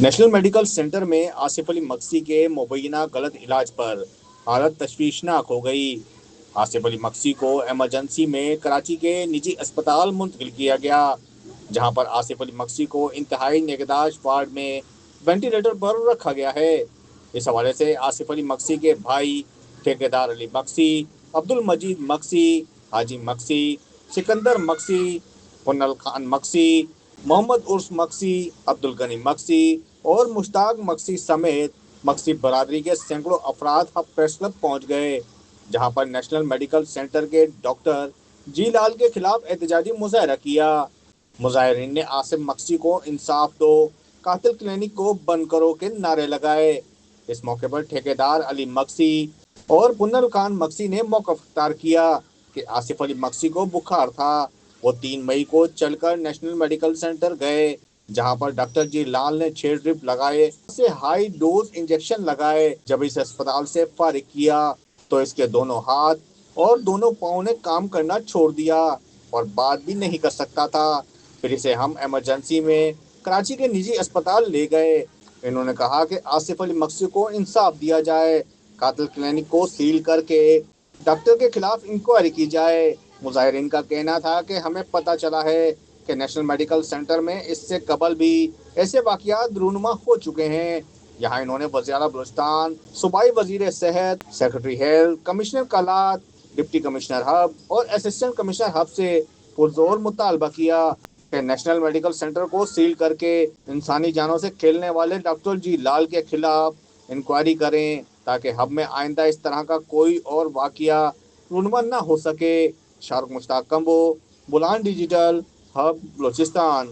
National medical centre میں آصف علی mixie کے مبینہ غلط علاج پر حالت تشویشناک ہو گئی۔ آصف علی مکسی کو ایمرجنسی میں کراچی کے نجی اسپتال منتقل کیا گیا، جہاں پر آصف علی مکسی کو انتہائی نگہداشت وارڈ میں وینٹیلیٹر پر رکھا گیا ہے۔ اس حوالے سے آصف علی مکسی کے بھائی ٹھیکیدار علی مکسی، عبد المجید مکسی، حاجی مکسی، سکندر مکسی، پنل خان مکسی، محمد عرس مکسی، عبد الغنی مکسی اور مشتاق مکسی سمیت مکسی برادری کے سینکڑوں افراد اب پریس کلب پہنچ گئے، جہاں پر نیشنل میڈیکل سینٹر کے ڈاکٹر جی لال کے خلاف احتجاجی مظاہرہ کیا۔ مظاہرین نے آصف مکسی کو انصاف دو، قاتل کلینک کو بند کرو کے نعرے لگائے۔ اس موقع پر ٹھیکیدار علی مکسی اور پنل خان مکسی نے موقف اختیار کیا کہ آصف علی مکسی کو بخار تھا۔ وہ 3 مئی کو چل کر نیشنل میڈیکل سینٹر گئے، جہاں پر ڈاکٹر جی لال نے 6 ڈرپ لگائے سے ہائی ڈوز انجیکشن لگائے۔ جب اسے اسپتال سے فارغ کیا تو اس کے دونوں ہاتھ اور دونوں پاؤں نے کام کرنا چھوڑ دیا اور بات بھی نہیں کر سکتا تھا۔ پھر اسے ہم ایمرجنسی میں کراچی کے نجی اسپتال لے گئے۔ انہوں نے کہا کہ آصف علی مکسی کو انصاف دیا جائے، قاتل کلینک کو سیل کر کے ڈاکٹر کے خلاف انکوائری کی جائے۔ مظاہرین کا کہنا تھا کہ ہمیں پتہ چلا ہے کہ نیشنل میڈیکل سینٹر میں اس سے قبل بھی ایسے واقعات رونما ہو چکے ہیں۔ یہاں انہوں نے وزیر اعلیٰ بلوچستان، صوبائی وزیر صحت، secretary health, commissioner Kalat, deputy commissioner Hub اور اسسٹنٹ کمشنر ہب سے پرزور مطالبہ کیا کہ نیشنل میڈیکل سینٹر کو سیل کر کے انسانی جانوں سے کھیلنے والے ڈاکٹر جی لال کے خلاف انکوائری کریں، تاکہ ہب میں آئندہ اس طرح کا کوئی اور واقعہ رونما نہ ہو سکے۔ شارق مشتاق کمبو، بلان ڈیجیٹل، ہب بلوچستان۔